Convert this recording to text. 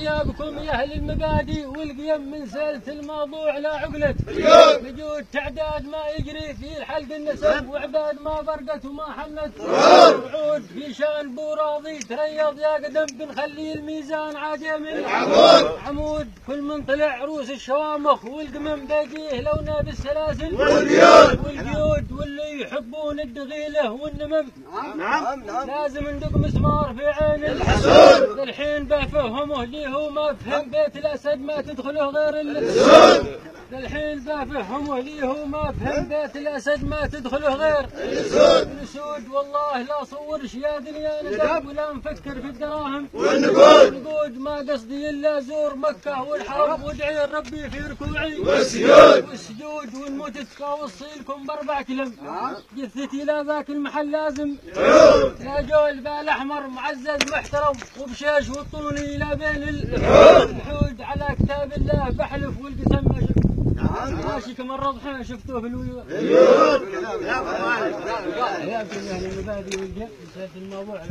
غيابكم يا أهل المبادئ والقيم من سالة الموضوع لا عقلة. وجود تعداد ما يجري في الحلق النسب وعباد ما برقت وما حنت. وعود في شان بوراضي تريض يا قدم بنخلي الميزان عاجم. عمود كل من طلع روس الشوامخ والقمم باقيه لونه بالسلاسل والقيود واللي يحبون الدغيله والنمم. لازم ندق مسمار في عين الحسود. الحين بفهمه ليه ما فهم بيت الاسد ما تدخله غير الاسود. الحين بفهمه ليه ما فهم بيت الاسد ما تدخله غير الاسود. والله لا صورش يا دنيا ندب ولا نفكر في الدراهم والنقود. ما قصدي الا زور مكه والحرم وادعي ربي في ركوعي والسجود ونموت تكاوصي لكم باربع كلم. جثتي لا ذاك المحل لازم لا جول بال احمر معزز محترم وبشيش والطوني لا بين الحود. على كتاب الله بحلف والقسم ماشي كما الرضحان شفتوه في الويوع. يا المبادئ والجهل الموضوع